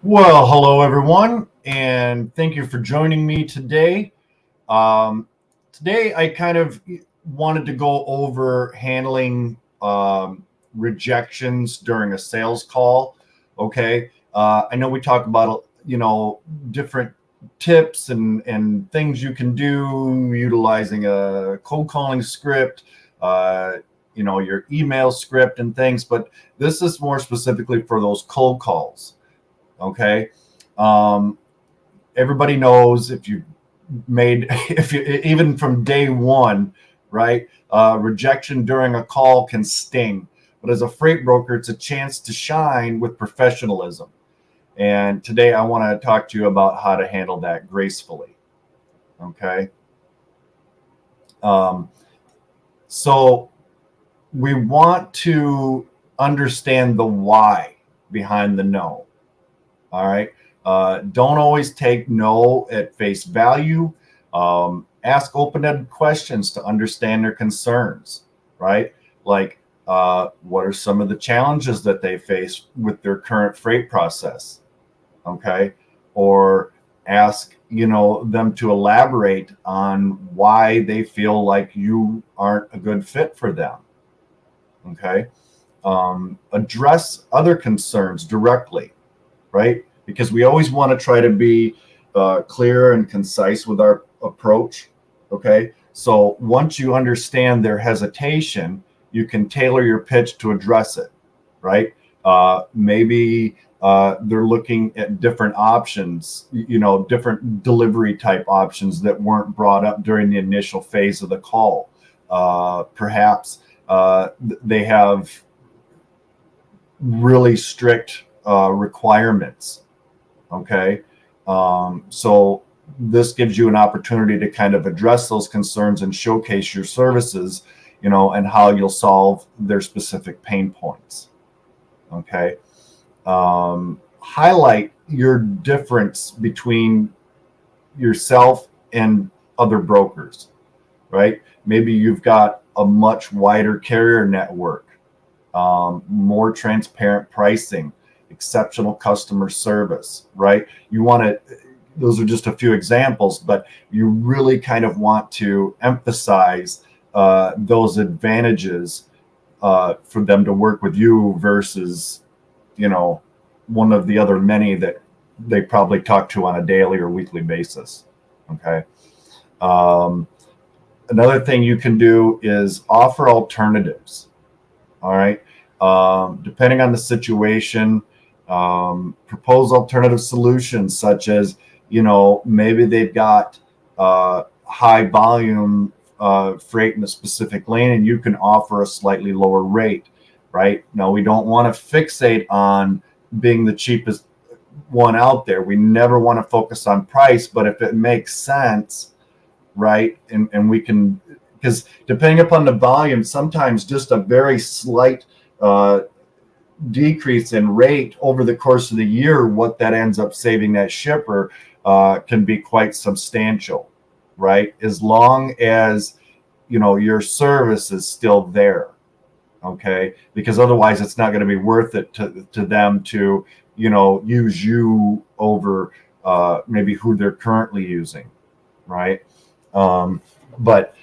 Well, hello everyone, and thank you for joining me today. Um, Today, I kind of wanted to go over handling rejections during a sales call. Okay, I know we talk about different tips and things you can do utilizing a cold calling script, uh, your email script and things, but this is more specifically for those cold calls. Okay. Um, Everybody knows if you made, if you, even from day one, right? Rejection during a call can sting, but as a freight broker, it's a chance to shine with professionalism. And today I want to talk to you about how to handle that gracefully. Okay. Um, so we want to understand the why behind the no. All right. Don't always take no at face value. Ask open-ended questions to understand their concerns, right? Like, what are some of the challenges that they face with their current freight process? Okay. Or ask, them to elaborate on why they feel like you aren't a good fit for them. Okay. Address other concerns directly, right? Because we always want to try to be clear and concise with our approach. Okay. So once you understand their hesitation, you can tailor your pitch to address it, right? Maybe they're looking at different options, different delivery type options that weren't brought up during the initial phase of the call. Perhaps they have really strict requirements. Okay. So this gives you an opportunity to kind of address those concerns and showcase your services, and how you'll solve their specific pain points. Okay. Highlight your difference between yourself and other brokers, right? Maybe you've got a much wider carrier network, more transparent pricing, exceptional customer service, right? You want to, those are just a few examples, but you really kind of want to emphasize those advantages for them to work with you versus, one of the other many that they probably talk to on a daily or weekly basis. Okay. Um, Another thing you can do is offer alternatives. All right. Depending on the situation, propose alternative solutions such as, maybe they've got high volume freight in a specific lane and you can offer a slightly lower rate, right? Now, we don't want to fixate on being the cheapest one out there. We never want to focus on price, but if it makes sense, right? And we can, because depending upon the volume, sometimes just a very slight uh, decrease in rate over the course of the year, what that ends up saving that shipper can be quite substantial, right? As long as, your service is still there. Okay. Because otherwise it's not going to be worth it to them to, use you over maybe who they're currently using. Right. But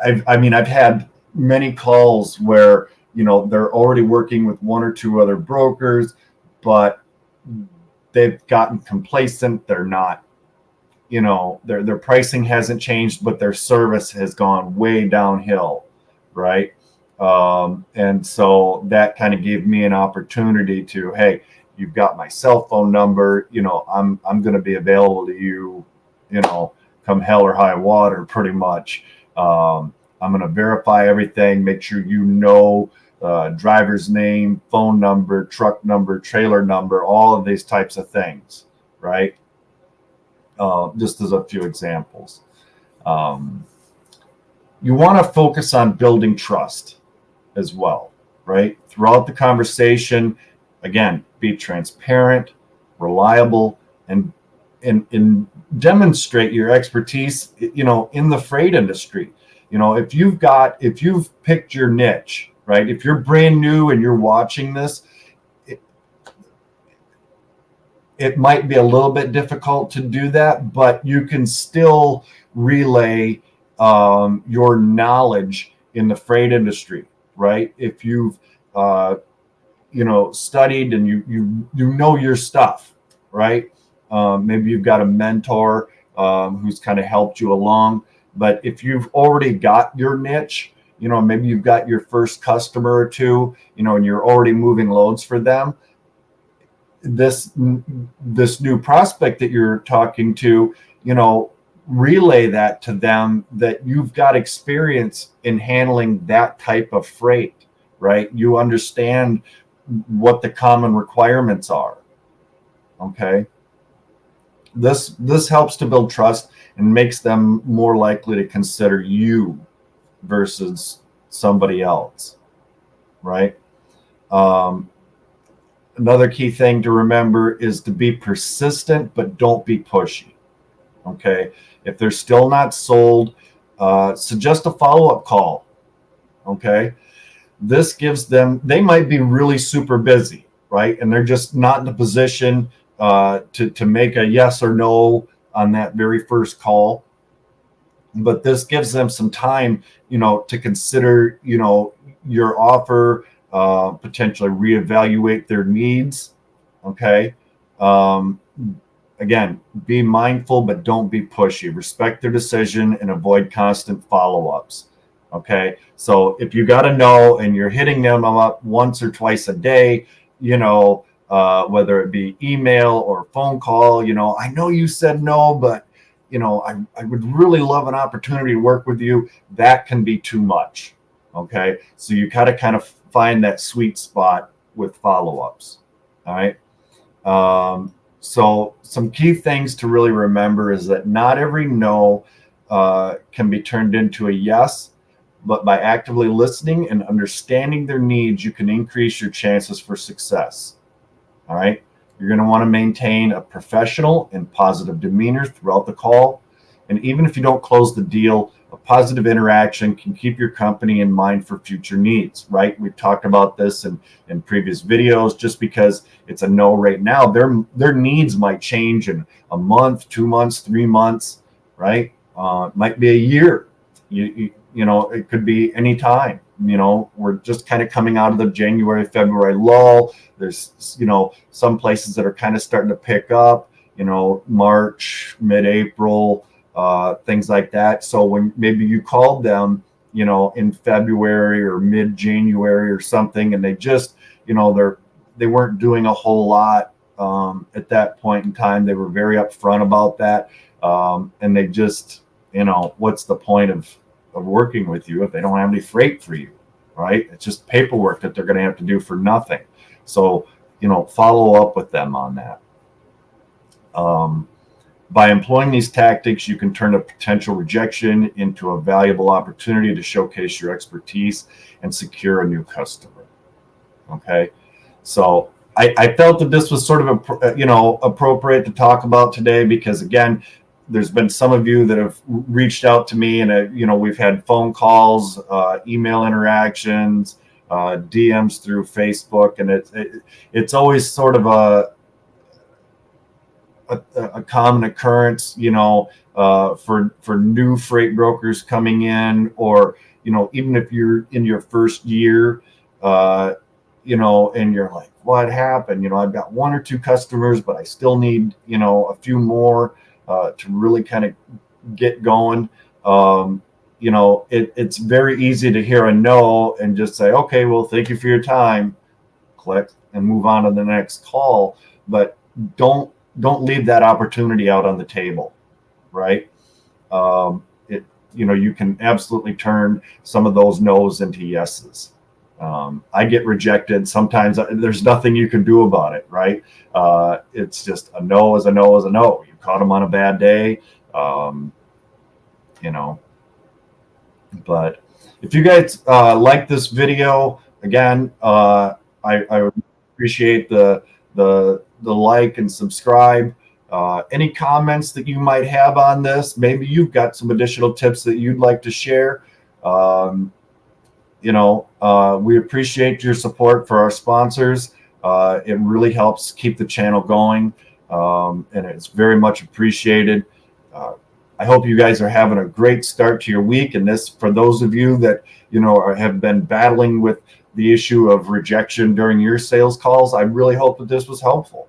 I've had many calls where, they're already working with one or two other brokers, but they've gotten complacent. They're not, their pricing hasn't changed, but their service has gone way downhill. Right. And so that kind of gave me an opportunity to, hey, you've got my cell phone number, I'm going to be available to you, come hell or high water, pretty much. I'm going to verify everything, make sure driver's name, phone number, truck number, trailer number, all of these types of things, right? Just as a few examples. You want to focus on building trust as well, right? Throughout the conversation, again, be transparent, reliable, and demonstrate your expertise, in the freight industry. If you've picked your niche, right? If you're brand new and you're watching this, it might be a little bit difficult to do that, but you can still relay your knowledge in the freight industry, right? If you've studied and you know your stuff, right? Maybe you've got a mentor who's kind of helped you along. But if you've already got your niche, maybe you've got your first customer or two, and you're already moving loads for them, this new prospect that you're talking to, relay that to them, that you've got experience in handling that type of freight, right? You understand what the common requirements are. Okay. This helps to build trust and makes them more likely to consider you versus somebody else, right? Another key thing to remember is to be persistent, but don't be pushy. Okay. If they're still not sold, suggest a follow-up call. Okay. This gives them, they might be really super busy, right? And they're just not in a position to make a yes or no on that very first call. But this gives them some time, to consider, your offer, potentially reevaluate their needs. Okay. Again, be mindful, but don't be pushy. Respect their decision and avoid constant follow-ups. Okay. So if you got a no and you're hitting them up once or twice a day, whether it be email or phone call, I know you said no, but I would really love an opportunity to work with you. That can be too much. Okay. So you gotta kind of find that sweet spot with follow-ups. All right. So some key things to really remember is that not every no can be turned into a yes, but by actively listening and understanding their needs, you can increase your chances for success. All right. You're going to want to maintain a professional and positive demeanor throughout the call. And even if you don't close the deal, a positive interaction can keep your company in mind for future needs, right? We've talked about this in previous videos. Just because it's a no right now, their needs might change in a month, 2 months, 3 months, right? It might be a year. It could be any time. We're just kind of coming out of the January, February lull. There's, some places that are kind of starting to pick up, March, mid-April, things like that. So when maybe you called them, in February or mid-January or something, and they just, they weren't doing a whole lot at that point in time. They were very upfront about that. And they just, what's the point of working with you if they don't have any freight for you, right? It's just paperwork that they're going to have to do for nothing. So, follow up with them on that. By employing these tactics, you can turn a potential rejection into a valuable opportunity to showcase your expertise and secure a new customer. Okay. So I felt that this was sort of appropriate to talk about today, because again, there's been some of you that have reached out to me, and we've had phone calls, email interactions, DMs through Facebook, and it's always sort of a common occurrence, for new freight brokers coming in, or even if you're in your first year, and you're like, what happened? I've got 1 or 2 customers, but I still need a few more to really kind of get going. It's very easy to hear a no and just say, okay, well, thank you for your time, click, and move on to the next call. But don't leave that opportunity out on the table, right? You can absolutely turn some of those no's into yeses. I get rejected sometimes. There's nothing you can do about it, right? It's just a no is a no is a no. You caught them on a bad day, But if you guys like this video, again, I would appreciate the like and subscribe. Any comments that you might have on this? Maybe you've got some additional tips that you'd like to share. We appreciate your support for our sponsors. It really helps keep the channel going. and it's very much appreciated. Uh, I hope you guys are having a great start to your week. And this, for those of you that have been battling with the issue of rejection during your sales calls, I really hope that this was helpful.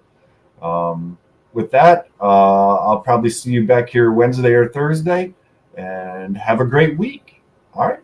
With that, I'll probably see you back here Wednesday or Thursday, and have a great week. All right.